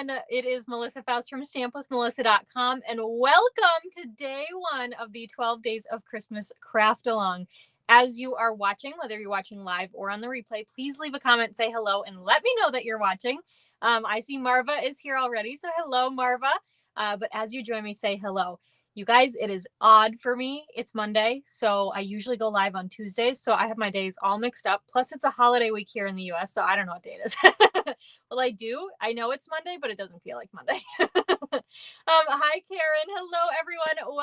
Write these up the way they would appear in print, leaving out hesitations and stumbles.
everyone. It is Melissa Faust from stampwithmelissa.com, and welcome to day one of the 12 Days of Christmas Craft Along. As you are watching, whether you're watching live or on the replay, please leave a comment, say hello, and let me know that you're watching. I see Marva is here already, so hello, Marva. But as you join me, say hello. You guys, it is odd for me. It's Monday, so I usually go live on Tuesdays, so I have my days all mixed up. Plus, it's a holiday week here in the U.S., so I don't know what day it is. Well, I do. I know it's Monday, but it doesn't feel like Monday. Hi, Karen. Hello, everyone.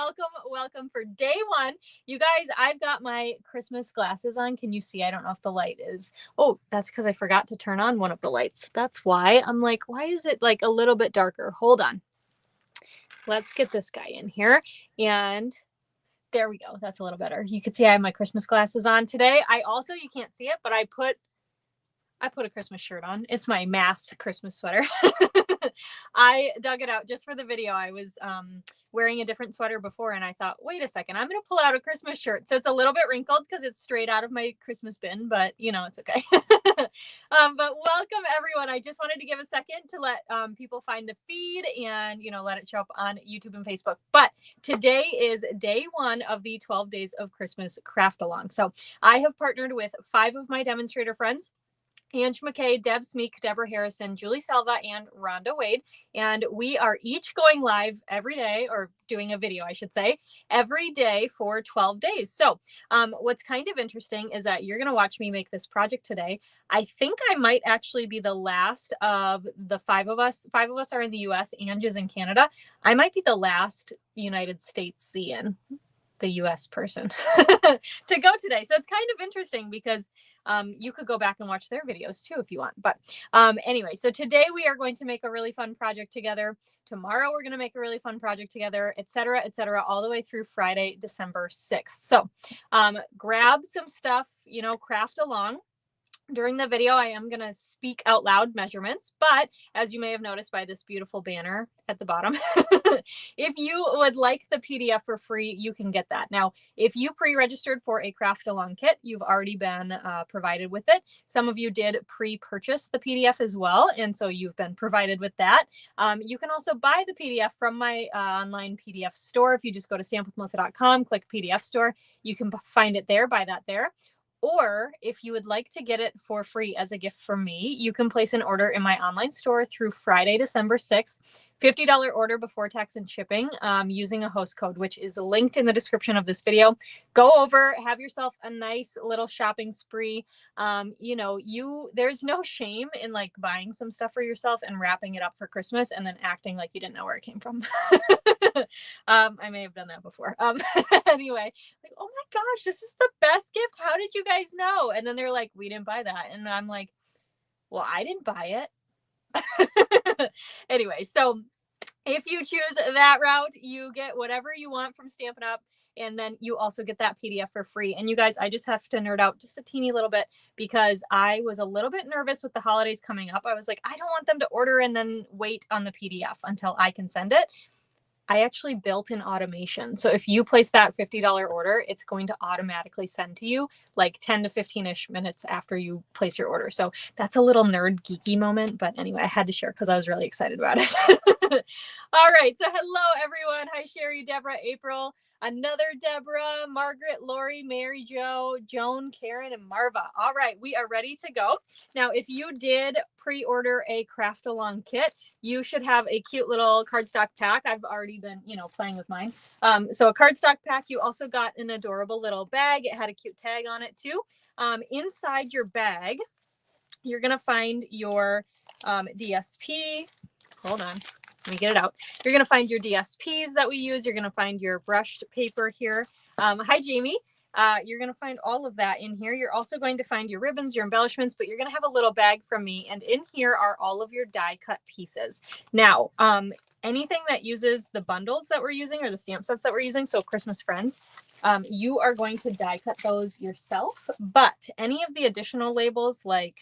Welcome for day one. You guys, I've got my Christmas glasses on. Can you see? I don't know if the light is. Oh, that's because I forgot to turn on one of the lights. That's why. I'm like, why is it like a little bit darker? Hold on. Let's get this guy in here. And there we go. That's a little better. You can see I have my Christmas glasses on today. I also, you can't see it, but I put a Christmas shirt on. It's my math Christmas sweater. I dug it out just for the video. I was wearing a different sweater before, and I thought, wait a second, I'm going to pull out a Christmas shirt. So it's a little bit wrinkled because it's straight out of my Christmas bin, but you know, it's okay. But welcome, everyone. I just wanted to give a second to let people find the feed and, you know, let it show up on YouTube and Facebook. But today is day one of the 12 Days of Christmas Craft Along. So I have partnered with 5 of my demonstrator friends: Ange McKay, Deb Smeek, Deborah Harrison, Julie Selva, and Rhonda Wade. And we are each going live every day, or doing a video, I should say, every day for 12 days. So what's kind of interesting is that you're going to watch me make this project today. I think I might actually be the last of the 5 of us. 5 of us are in the US, Ange is in Canada. I might be the last United States the US person to go today. So it's kind of interesting because you could go back and watch their videos too if you want. But anyway, so today we are going to make a really fun project together. Tomorrow we're going to make a really fun project together, etc., all the way through Friday, December 6th. So grab some stuff, you know, craft along. During the video, I am going to speak out loud measurements, but as you may have noticed by this beautiful banner at the bottom, if you would like the PDF for free, you can get that. Now, if you pre-registered for a craft along kit, you've already been provided with it. Some of you did pre-purchase the PDF as well, and so you've been provided with that. You can also buy the PDF from my online PDF store. If you just go to stampwithmelissa.com, click PDF store, you can find it there, buy that there. Or if you would like to get it for free as a gift from me, you can place an order in my online store through Friday, December 6th. $50 order before tax and shipping using a host code, which is linked in the description of this video. Go over, have yourself a nice little shopping spree. You know, there's no shame in like buying some stuff for yourself and wrapping it up for Christmas and then acting like you didn't know where it came from. I may have done that before. Anyway, like, oh my gosh, this is the best gift. How did you guys know? And then they're like, we didn't buy that. And I'm like, well, I didn't buy it. Anyway, so if you choose that route, you get whatever you want from Stampin' Up! And then you also get that PDF for free. And you guys, I just have to nerd out just a teeny little bit because I was a little bit nervous with the holidays coming up. I was like, I don't want them to order and then wait on the PDF until I can send it. I actually built in automation. So if you place that $50 order, it's going to automatically send to you like 10 to 15-ish minutes after you place your order. So that's a little nerd geeky moment. But anyway, I had to share because I was really excited about it. All right. So hello, everyone. Hi, Sherry, Deborah, April, another Deborah, Margaret, Lori, Mary Jo, Joan, Karen, and Marva. All right. We are ready to go. Now, if you did pre-order a craft along kit, you should have a cute little cardstock pack. I've already been, you know, playing with mine. So a cardstock pack. You also got an adorable little bag. It had a cute tag on it too. Inside your bag, you're going to find your DSP. Hold on. Let me get it out. You're going to find your DSPs that we use. You're going to find your brushed paper here. Hi, Jamie. You're going to find all of that in here. You're also going to find your ribbons, your embellishments, but you're going to have a little bag from me. And in here are all of your die cut pieces. Now, anything that uses the bundles that we're using or the stamp sets that we're using, so Christmas Friends, you are going to die cut those yourself. But any of the additional labels like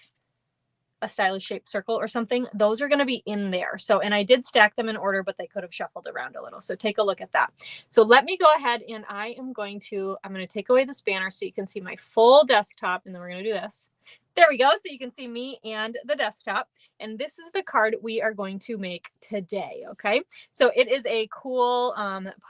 a stylish shaped circle or something, those are going to be in there. So, and I did stack them in order, but they could have shuffled around a little. So take a look at that. So let me go ahead and I'm going to take away this banner so you can see my full desktop, and then we're going to do this. There we go. So you can see me and the desktop. And this is the card we are going to make today. Okay. So it is a cool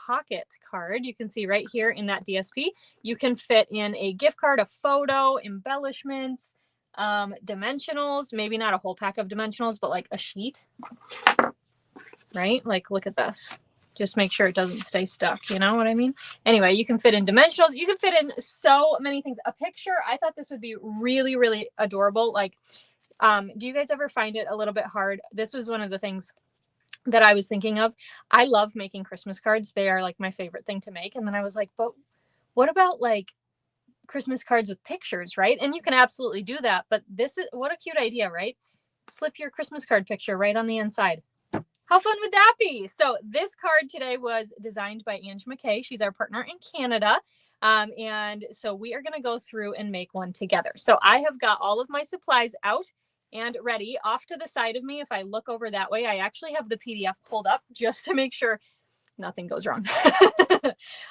pocket card. You can see right here in that DSP, you can fit in a gift card, a photo, embellishments, dimensionals, maybe not a whole pack of dimensionals, but like a sheet, right? Like, look at this. Just make sure it doesn't stay stuck. You know what I mean? Anyway, you can fit in dimensionals. You can fit in so many things. A picture, I thought this would be really, really adorable. Like, do you guys ever find it a little bit hard? This was one of the things that I was thinking of. I love making Christmas cards. They are like my favorite thing to make. And then I was like, but what about like Christmas cards with pictures, right? And you can absolutely do that. But this is, what a cute idea, right? Slip your Christmas card picture right on the inside. How fun would that be? So this card today was designed by Ange McKay. She's our partner in Canada. And so we are going to go through and make one together. So I have got all of my supplies out and ready. Off to the side of me, if I look over that way, I actually have the PDF pulled up just to make sure nothing goes wrong.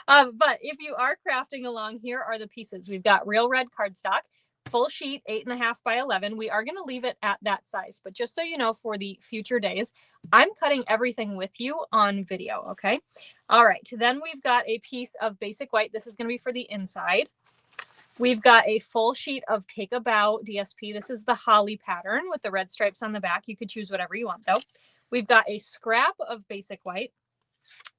But if you are crafting along, here are the pieces. We've got real red cardstock, full sheet, 8.5 by 11. We are going to leave it at that size, but just so you know, for the future days, I'm cutting everything with you on video. Okay. All right. Then we've got a piece of basic white. This is going to be for the inside. We've got a full sheet of Take a Bow DSP. This is the holly pattern with the red stripes on the back. You could choose whatever you want though. We've got a scrap of basic white.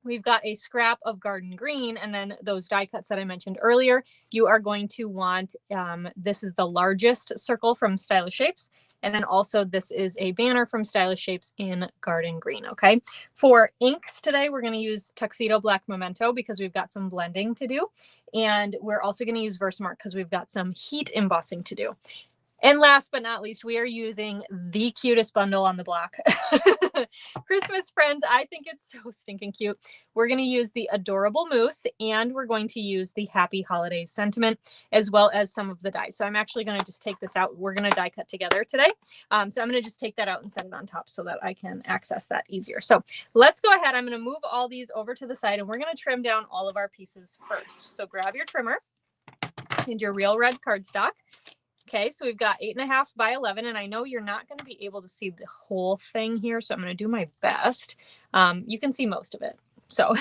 We've got a scrap of garden green, and then those die cuts that I mentioned earlier. You are going to want, this is the largest circle from Stylish Shapes. And then also this is a banner from Stylish Shapes in garden green. Okay. For inks today, we're going to use Tuxedo Black Memento because we've got some blending to do. And we're also going to use Versamark because we've got some heat embossing to do. And last but not least, we are using the cutest bundle on the block. Christmas Friends, I think it's so stinking cute. We're going to use the Adorable Moose, and we're going to use the Happy Holidays Sentiment, as well as some of the dies. So I'm actually going to just take this out. We're going to die cut together today. So I'm going to just take that out and set it on top so that I can access that easier. So let's go ahead. I'm going to move all these over to the side, and we're going to trim down all of our pieces first. So grab your trimmer and your real red cardstock. Okay, so we've got 8.5 by 11, and I know you're not going to be able to see the whole thing here, so I'm going to do my best. You can see most of it, so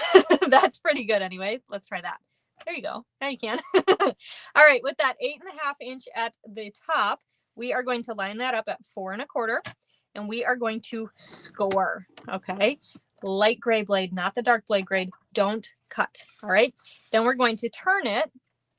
that's pretty good anyway. Let's try that. There you go. Now you can. All right, with that 8.5 inch at the top, we are going to line that up at 4 1/4, and we are going to score. Okay, light gray blade, not the dark blade grade. Don't cut. All right, then we're going to turn it.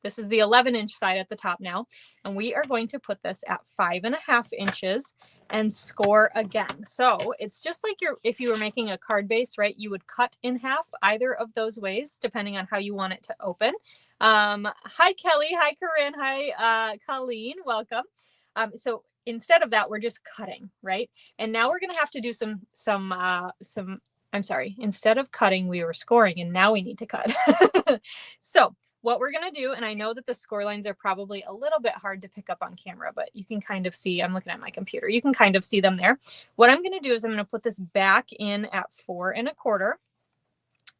This is the 11-inch side at the top now. And we are going to put this at 5.5 inches and score again. So it's just like if you were making a card base, right? You would cut in half either of those ways, depending on how you want it to open. Hi, Kelly. Hi, Corinne. Hi, Colleen. Welcome. So instead of that, we're just cutting, right? And now we're going to have to do I'm sorry. Instead of cutting, we were scoring, and now we need to cut. So what we're going to do, and I know that the score lines are probably a little bit hard to pick up on camera, but you can kind of see, I'm looking at my computer. You can kind of see them there. What I'm going to do is I'm going to put this back in at 4 1/4.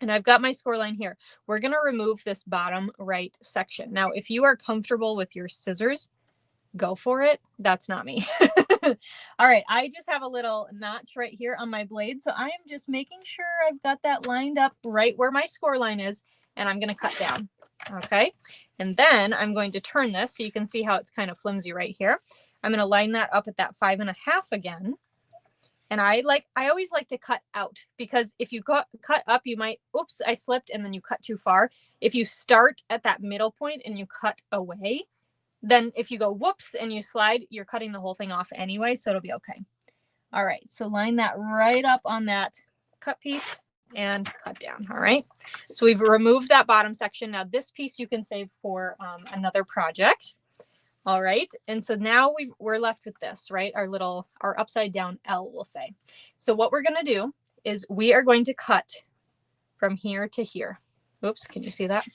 And I've got my score line here. We're going to remove this bottom right section. Now, if you are comfortable with your scissors, go for it. That's not me. All right. I just have a little notch right here on my blade. So I am just making sure I've got that lined up right where my score line is. And I'm going to cut down. Okay. And then I'm going to turn this so you can see how it's kind of flimsy right here. I'm going to line that up at that 5.5 again. And I always like to cut out, because if you cut up, you might, oops, I slipped, and then you cut too far. If you start at that middle point and you cut away, then if you go whoops and you slide, you're cutting the whole thing off anyway, so it'll be okay. All right, so line that right up on that cut piece and cut down. All right, so we've removed that bottom section. Now this piece you can save for another project. All right, and so now we're left with this, right? Our upside down L, we'll say. So what we're going to do is we are going to cut from here to here. Oops, can you see that?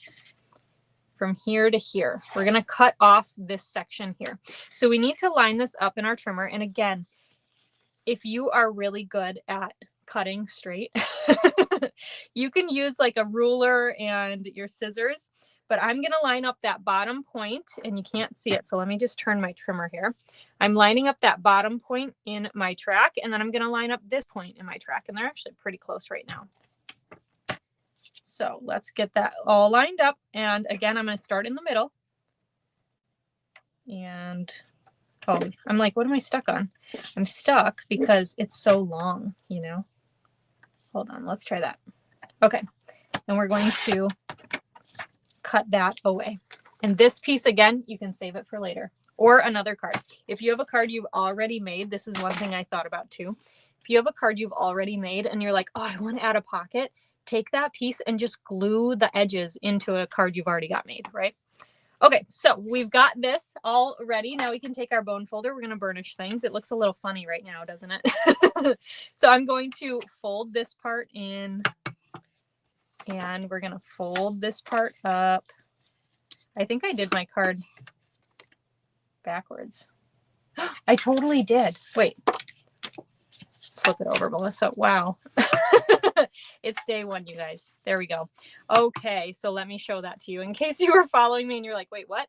From here to here. We're going to cut off this section here. So we need to line this up in our trimmer. And again, if you are really good at cutting straight, you can use like a ruler and your scissors, but I'm going to line up that bottom point, and you can't see it. So let me just turn my trimmer here. I'm lining up that bottom point in my track, and then I'm going to line up this point in my track, and they're actually pretty close right now. So let's get that all lined up. And again, I'm going to start in the middle. And oh, I'm like, what am I stuck on? I'm stuck because it's so long, you know. Hold on, let's try that. Okay, and we're going to cut that away. And this piece, again, you can save it for later or another card. If you have a card you've already made, this is one thing I thought about too. If you have a card you've already made and you're like, oh, I want to add a pocket, take that piece and just glue the edges into a card you've already got made, right? Okay, so we've got this all ready. Now we can take our bone folder. We're going to burnish things. It looks a little funny right now, doesn't it? So I'm going to fold this part in, and we're going to fold this part up. I think I did my card backwards. I totally did. Wait. Flip it over, Melissa. Wow. It's day one, you guys. There we go. Okay, so let me show that to you in case you were following me and you're like, wait, what?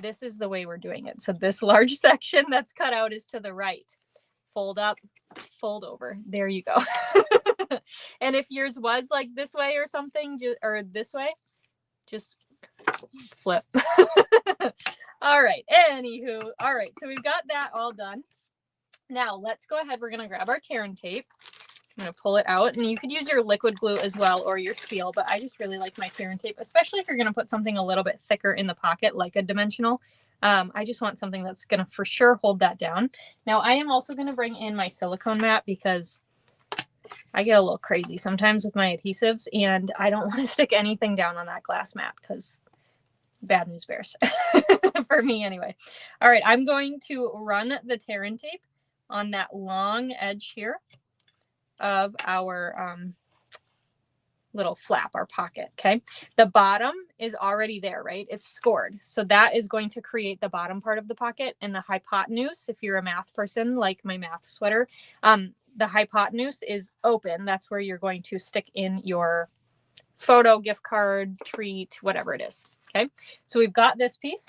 This is the way we're doing it. So this large section that's cut out is to the right. Fold up, fold over. There you go. And if yours was like this way or something, or this way, just flip. All right. Anywho. All right. So we've got that all done. Now let's go ahead. We're going to grab our tear and tape. I'm going to pull it out, and you could use your liquid glue as well or your seal, but I just really like my tear and tape, especially if you're going to put something a little bit thicker in the pocket, like a dimensional. I just want something that's going to for sure hold that down. Now I am also going to bring in my silicone mat because I get a little crazy sometimes with my adhesives, and I don't want to stick anything down on that glass mat because bad news bears for me anyway. All right. I'm going to run the tear and tape on that long edge here of our little flap, our pocket. Okay. The bottom is already there, right? It's scored. So that is going to create the bottom part of the pocket, and the hypotenuse, if you're a math person, like my math sweater, the hypotenuse is open. That's where you're going to stick in your photo, gift card, treat, whatever it is. Okay. So we've got this piece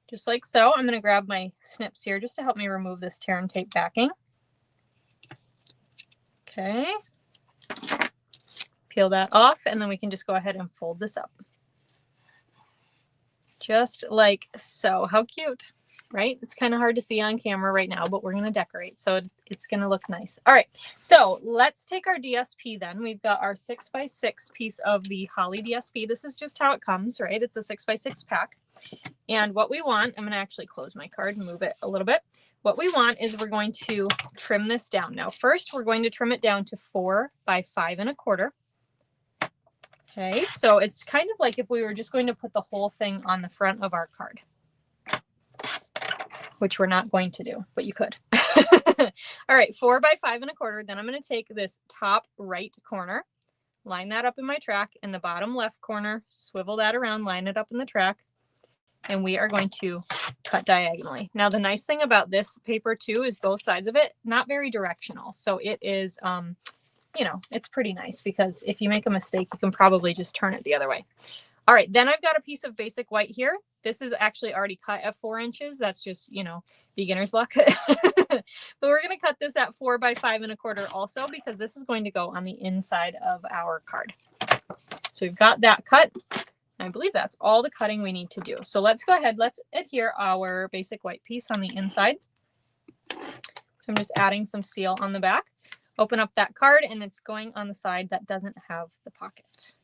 just like so. I'm going to grab my snips here just to help me remove this tear and tape backing. Okay, peel that off, and then we can just go ahead and fold this up. Just like so. How cute, right? It's kind of hard to see on camera right now, but we're going to decorate, so it's going to look nice. All right, so let's take our DSP then. We've got our 6x6 piece of the Holly DSP. This is just how it comes, right? It's a 6x6 pack. And what we want, I'm going to actually close my card and move it a little bit. What we want is we're going to trim this down. Now, first, we're going to trim it down to 4 by 5 1/4. Okay, so it's kind of like if we were just going to put the whole thing on the front of our card, which we're not going to do, but you could. All right, 4 by 5 1/4. Then I'm going to take this top right corner, line that up in my track, and the bottom left corner, swivel that around, line it up in the track, and we are going to cut diagonally. Now, the nice thing about this paper too is both sides of it, not very directional. So it is, you know, it's pretty nice because if you make a mistake, you can probably just turn it the other way. All right, then I've got a piece of basic white here. This is actually already cut at 4 inches. That's just, you know, beginner's luck. But we're going to cut this at 4 by 5 1/4 also, because this is going to go on the inside of our card. So we've got that cut. I believe that's all the cutting we need to do. So let's go ahead. Let's adhere our basic white piece on the inside. So I'm just adding some seal on the back. Open up that card, and it's going on the side that doesn't have the pocket.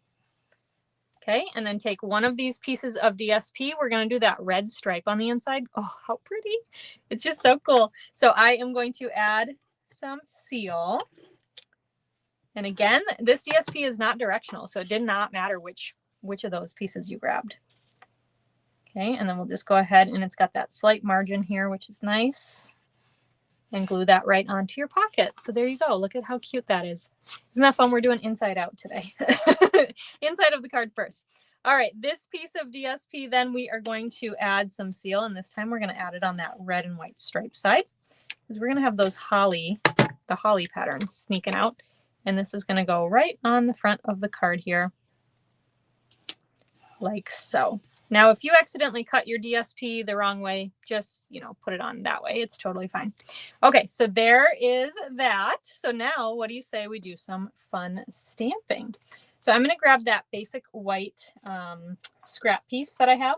Okay, and then take one of these pieces of DSP. We're going to do that red stripe on the inside. Oh, how pretty. It's just so cool. So I am going to add some seal. And again, this DSP is not directional, so it did not matter which of those pieces you grabbed. Okay, and then we'll just go ahead, and it's got that slight margin here, which is nice, and glue that right onto your pocket. So there you go. Look at how cute that is. Isn't that fun? We're doing inside out today. Inside of the card first. All right, this piece of DSP, then we are going to add some seal, and this time we're going to add it on that red and white stripe side. because we're going to have those the holly patterns sneaking out. And this is going to go right on the front of the card here, like so. Now, if you accidentally cut your DSP the wrong way, just, you know, put it on that way. It's totally fine. Okay, so there is that. So now what do you say we do some fun stamping? So I'm going to grab that basic white scrap piece that I have,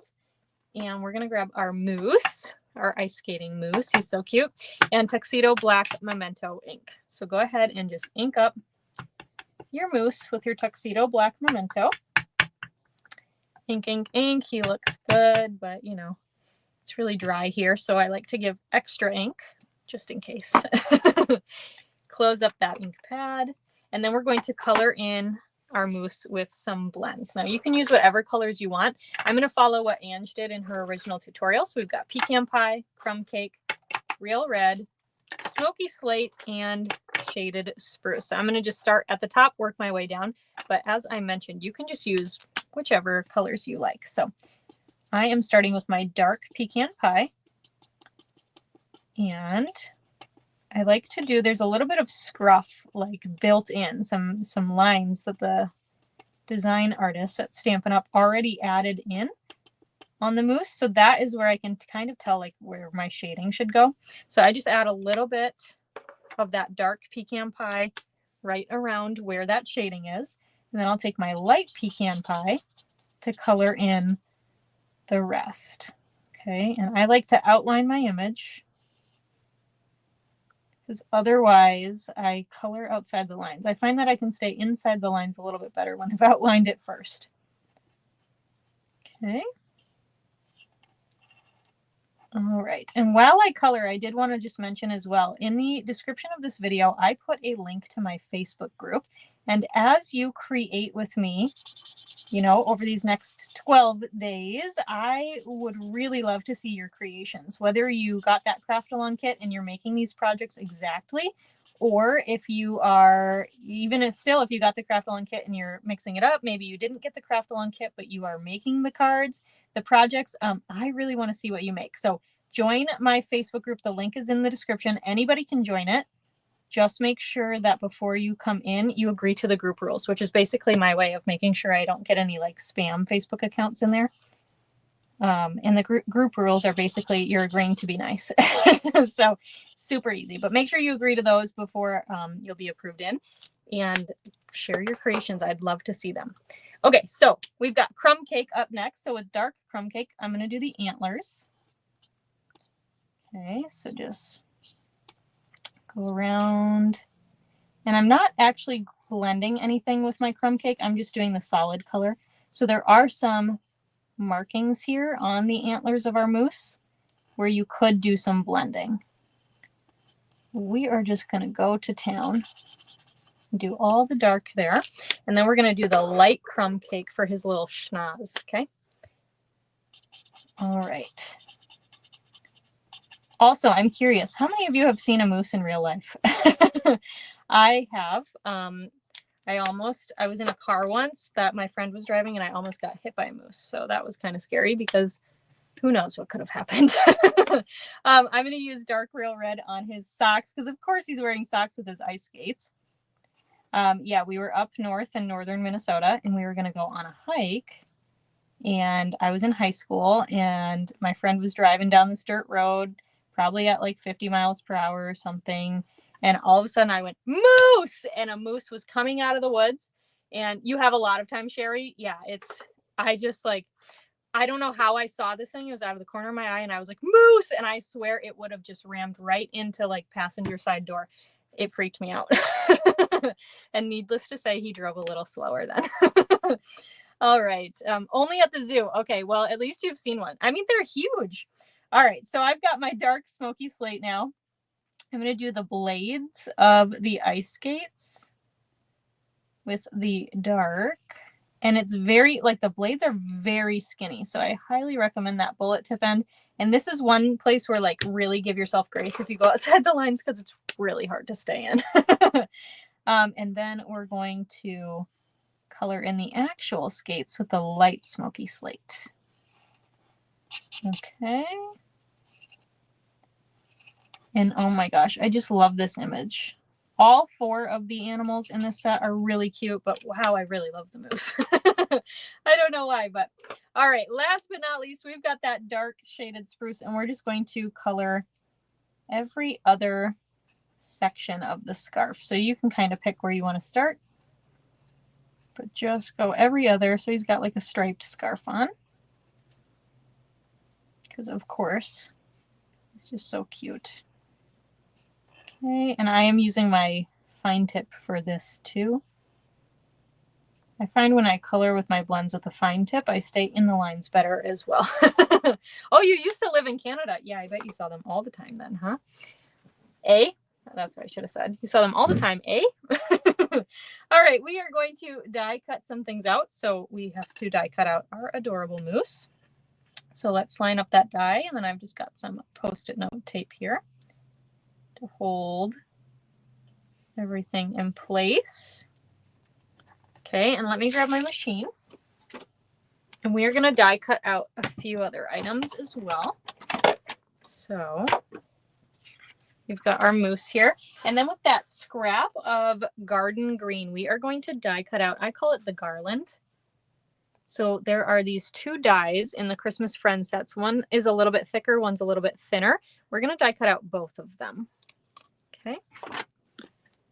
and we're going to grab our moose, our ice skating moose. He's so cute. And tuxedo black memento ink. So go ahead and just ink up your moose with your tuxedo black memento. Ink, ink, ink. He looks good, but you know, it's really dry here, so I like to give extra ink just in case. Close up that ink pad, and then we're going to color in our moose with some blends. Now you can use whatever colors you want. I'm going to follow what Ange did in her original tutorial. So we've got pecan pie, crumb cake, real red, smoky slate, and shaded spruce. So I'm going to just start at the top, work my way down. But as I mentioned, you can just use whichever colors you like. So I am starting with my dark pecan pie. And I like to do, there's a little bit of scruff like built in, some lines that the design artist at Stampin' Up! Already added in on the moose. So that is where I can kind of tell like where my shading should go. So I just add a little bit of that dark pecan pie right around where that shading is. And then I'll take my light pecan pie to color in the rest. Okay, and I like to outline my image, because otherwise I color outside the lines. I find that I can stay inside the lines a little bit better when I've outlined it first. Okay. All right, and while I color, I did want to just mention as well, in the description of this video, I put a link to my Facebook group. And as you create with me, you know, over these next 12 days, I would really love to see your creations, whether you got that craft along kit and you're making these projects exactly, or if you are, even still, if you got the craft along kit and you're mixing it up, maybe you didn't get the craft along kit, but you are making the cards, the projects, I really want to see what you make. So join my Facebook group. The link is in the description. Anybody can join it. Just make sure that before you come in, you agree to the group rules, which is basically my way of making sure I don't get any like spam Facebook accounts in there. And the group rules are basically you're agreeing to be nice. So super easy, but make sure you agree to those before you'll be approved in, and share your creations. I'd love to see them. Okay, so we've got crumb cake up next. So with dark crumb cake, I'm going to do the antlers. Okay, so just go around, and I'm not actually blending anything with my crumb cake. I'm just doing the solid color. So there are some markings here on the antlers of our moose where you could do some blending. We are just going to go to town and do all the dark there, and then we're going to do the light crumb cake for his little schnoz. Okay. All right. Also, I'm curious, how many of you have seen a moose in real life? I have. I was in a car once that my friend was driving, and I almost got hit by a moose. So that was kind of scary, because who knows what could have happened. I'm going to use dark real red on his socks, because of course he's wearing socks with his ice skates. Yeah, we were up north in northern Minnesota, and we were going to go on a hike. And I was in high school, and my friend was driving down this dirt road, probably at like 50 miles per hour or something. And all of a sudden I went, moose! And a moose was coming out of the woods. And you have a lot of time, Sherry. Yeah, I just like, I don't know how I saw this thing. It was out of the corner of my eye, and I was like, moose! And I swear it would have just rammed right into like passenger side door. It freaked me out. And needless to say, he drove a little slower then. All right. Only at the zoo. Okay. Well, at least you've seen one. I mean, they're huge. All right. So I've got my dark smoky slate now. I'm going to do the blades of the ice skates with the dark. And it's very, like, the blades are very skinny. So I highly recommend that bullet tip end. And this is one place where, like, really give yourself grace if you go outside the lines, because it's really hard to stay in. And then we're going to color in the actual skates with the light smoky slate. Okay. And oh my gosh, I just love this image. All 4 of the animals in this set are really cute, but wow, I really love the moose. I don't know why, but all right. Last but not least, we've got that dark shaded spruce, and we're just going to color every other section of the scarf. So you can kind of pick where you want to start, but just go every other. So he's got like a striped scarf on, because of course, it's just so cute. Okay, and I am using my fine tip for this too. I find when I color with my blends with a fine tip, I stay in the lines better as well. Oh, you used to live in Canada. Yeah, I bet you saw them all the time then, huh? Eh? That's what I should have said. You saw them all the time, eh? All right, we are going to die cut some things out. So we have to die cut out our adorable moose. So let's line up that die, and then I've just got some Post-it note tape here to hold everything in place. Okay, and let me grab my machine. And we are going to die cut out a few other items as well. So we've got our moose here. And then with that scrap of garden green, we are going to die cut out, I call it the garland. So there are these 2 dies in the Christmas Friend sets. One is a little bit thicker, one's a little bit thinner. We're going to die cut out both of them. Okay.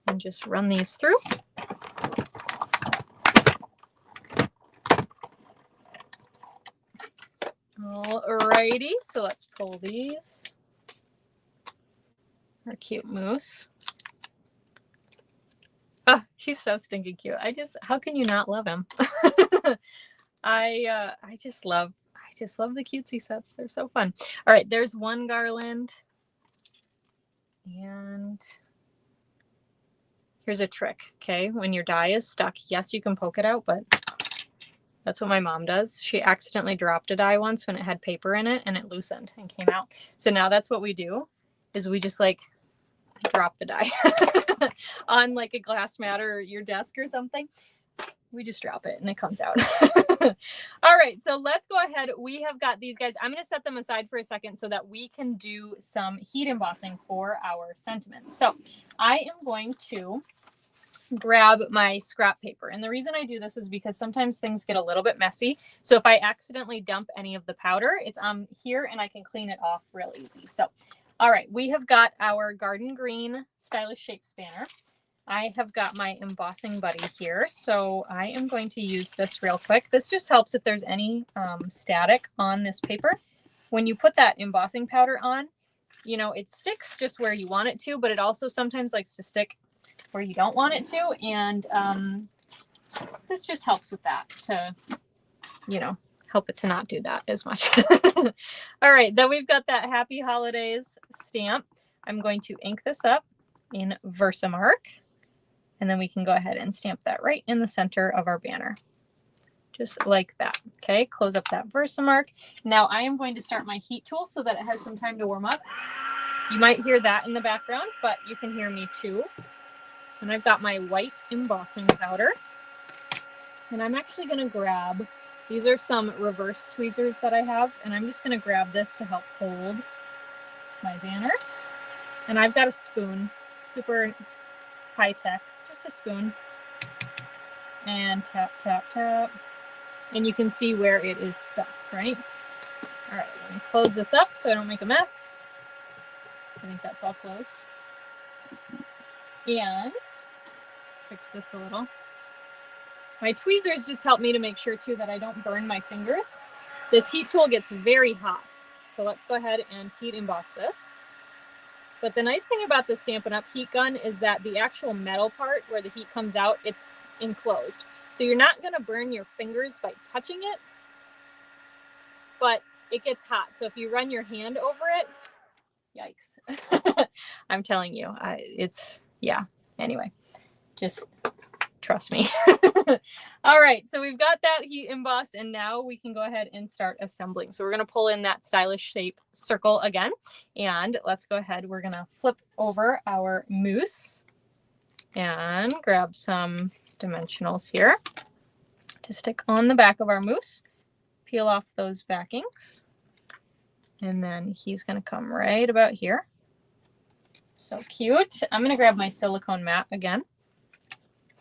And just run these through. Alrighty, so let's pull these. Our cute moose. Oh, he's so stinking cute. How can you not love him? I just love the cutesy sets. They're so fun. All right, there's one garland. And here's a trick, okay? When your die is stuck, yes, you can poke it out, but that's what my mom does. She accidentally dropped a die once when it had paper in it, and it loosened and came out. So now that's what we do, is we just like drop the die on like a glass mat or your desk or something. We just drop it and it comes out. All right, so let's go ahead. We have got these guys. I'm going to set them aside for a second so that we can do some heat embossing for our sentiment. So I am going to grab my scrap paper. And the reason I do this is because sometimes things get a little bit messy. So if I accidentally dump any of the powder, it's here and I can clean it off real easy. So, all right, we have got our garden green stylish shape spanner. I have got my embossing buddy here. So I am going to use this real quick. This just helps if there's any static on this paper. When you put that embossing powder on, you know, it sticks just where you want it to, but it also sometimes likes to stick where you don't want it to. And this just helps with that to, you know, help it to not do that as much. All right, then we've got that Happy Holidays stamp. I'm going to ink this up in Versamark, and then we can go ahead and stamp that right in the center of our banner. Just like that. Okay, close up that Versamark. Now I am going to start my heat tool so that it has some time to warm up. You might hear that in the background, but you can hear me too. And I've got my white embossing powder. And I'm actually going to grab, these are some reverse tweezers that I have, and I'm just going to grab this to help hold my banner. And I've got a spoon, super high tech, just a spoon. And tap, tap, tap. And you can see where it is stuck, right? All right, let me close this up so I don't make a mess. I think that's all closed. And fix this a little. My tweezers just help me to make sure too that I don't burn my fingers. This heat tool gets very hot. So let's go ahead and heat emboss this. But the nice thing about the Stampin' Up! Heat gun is that the actual metal part where the heat comes out, it's enclosed. So you're not gonna burn your fingers by touching it, but it gets hot. So if you run your hand over it, yikes. I'm telling you, yeah, anyway, just trust me. All right, so we've got that heat embossed, and now we can go ahead and start assembling. So we're going to pull in that stylish shape circle again, and let's go ahead. We're going to flip over our moose and grab some dimensionals here to stick on the back of our moose. Peel off those backings, and then he's going to come right about here. So cute. I'm going to grab my silicone mat again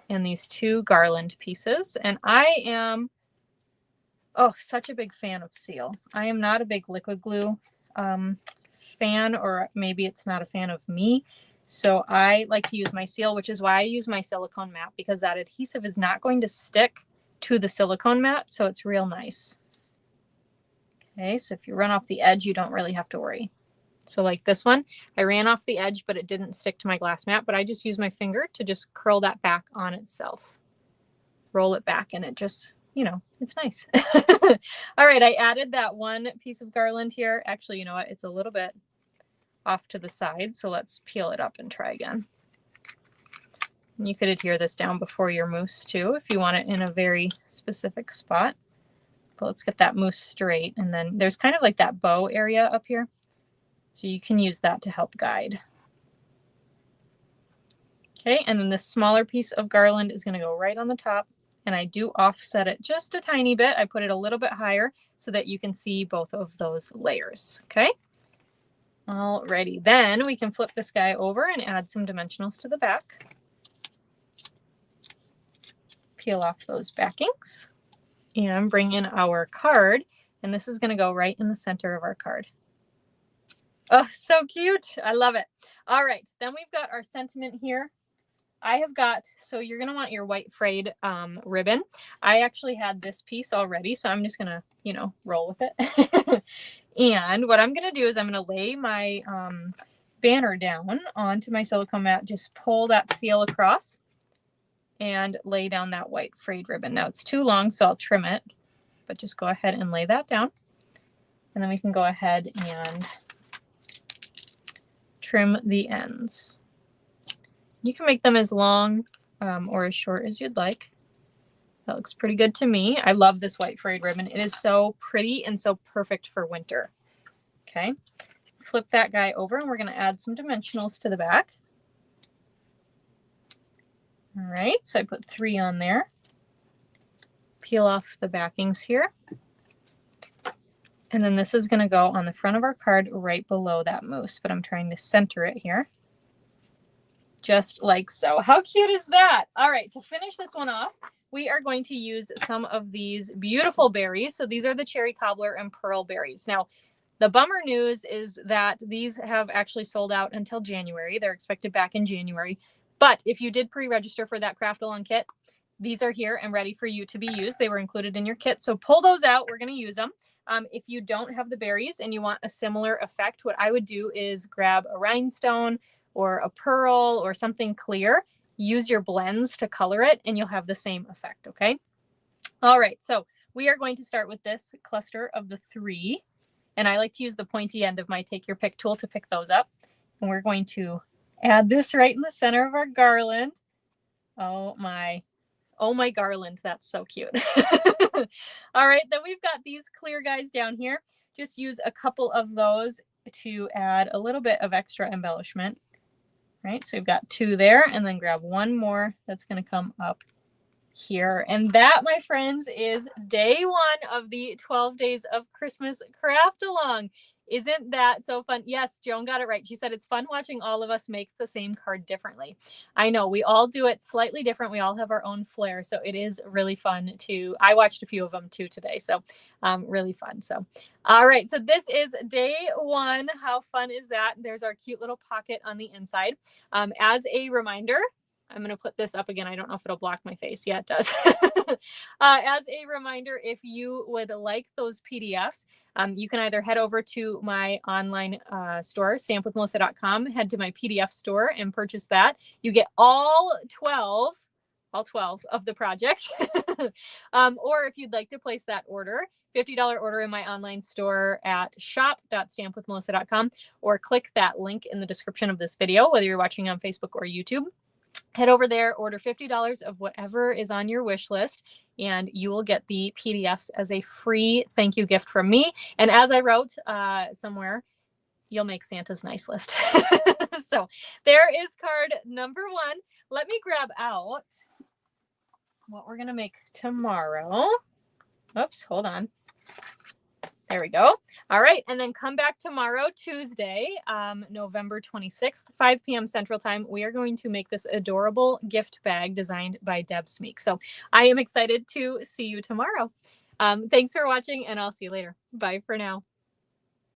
and these 2 garland pieces. And I am, oh, such a big fan of seal. I am not a big liquid glue fan, or maybe it's not a fan of me. So I like to use my seal, which is why I use my silicone mat, because that adhesive is not going to stick to the silicone mat. So it's real nice. Okay, so if you run off the edge, you don't really have to worry. So like this one, I ran off the edge, but it didn't stick to my glass mat, but I just use my finger to just curl that back on itself. Roll it back and it just, you know, it's nice. All right, I added that 1 piece of garland here. Actually, you know what? It's a little bit off to the side, so let's peel it up and try again. You could adhere this down before your mousse too, if you want it in a very specific spot. But let's get that mousse straight, and then there's kind of like that bow area up here. So you can use that to help guide. Okay, and then this smaller piece of garland is going to go right on the top, and I do offset it just a tiny bit. I put it a little bit higher so that you can see both of those layers. Okay, alrighty, then we can flip this guy over and add some dimensionals to the back. Peel off those backings and bring in our card, and this is going to go right in the center of our card. Oh, so cute. I love it. All right. Then we've got our sentiment here. I have got, so you're going to want your white frayed ribbon. I actually had this piece already, so I'm just going to, you know, roll with it. And what I'm going to do is I'm going to lay my banner down onto my silicone mat, just pull that seal across and lay down that white frayed ribbon. Now it's too long, so I'll trim it, but just go ahead and lay that down. And then we can go ahead and trim the ends. You can make them as long or as short as you'd like. That looks pretty good to me. I love this white frayed ribbon. It is so pretty and so perfect for winter. Okay, flip that guy over and we're going to add some dimensionals to the back. All right, so I put 3 on there. Peel off the backings here. And then this is going to go on the front of our card right below that mousse, but I'm trying to center it here. Just like so. How cute is that? All right, to finish this one off, we are going to use some of these beautiful berries. So these are the cherry cobbler and pearl berries. Now, the bummer news is that these have actually sold out until January. They're expected back in January. But if you did pre-register for that craft along kit, these are here and ready for you to be used. They were included in your kit. So pull those out. We're going to use them. If you don't have the berries and you want a similar effect, what I would do is grab a rhinestone or a pearl or something clear, use your blends to color it, and you'll have the same effect, okay? All right, so we are going to start with this cluster of the 3, and I like to use the pointy end of my Take Your Pick tool to pick those up, and we're going to add this right in the center of our garland. Oh my garland, that's so cute. All right, then we've got these clear guys down here. Just use a couple of those to add a little bit of extra embellishment. Right, so we've got 2 there, and then grab 1 more that's going to come up here. And that, my friends, is day 1 of the 12 days of Christmas craft along. Isn't that so fun? Yes, Joan got it right. She said it's fun watching all of us make the same card differently. I know we all do it slightly different. We all have our own flair. So it is really fun I watched a few of them too today. So really fun. So, all right. So this is day 1. How fun is that? There's our cute little pocket on the inside. As a reminder, I'm going to put this up again. I don't know if it'll block my face. Yeah, it does. As a reminder, if you would like those PDFs, you can either head over to my online store, stampwithmelissa.com, head to my PDF store and purchase that. You get all 12 of the projects. Or if you'd like to place that order, $50 order in my online store at shop.stampwithmelissa.com, or click that link in the description of this video, whether you're watching on Facebook or YouTube. Head over there, order $50 of whatever is on your wish list, and you will get the PDFs as a free thank you gift from me. And as I wrote somewhere, you'll make Santa's nice list. So there is card number 1. Let me grab out what we're going to make tomorrow. Oops, hold on. There we go. All right. And then come back tomorrow, Tuesday, November 26th, 5 p.m. Central Time. We are going to make this adorable gift bag designed by Deb Smeek. So I am excited to see you tomorrow. Thanks for watching, and I'll see you later. Bye for now.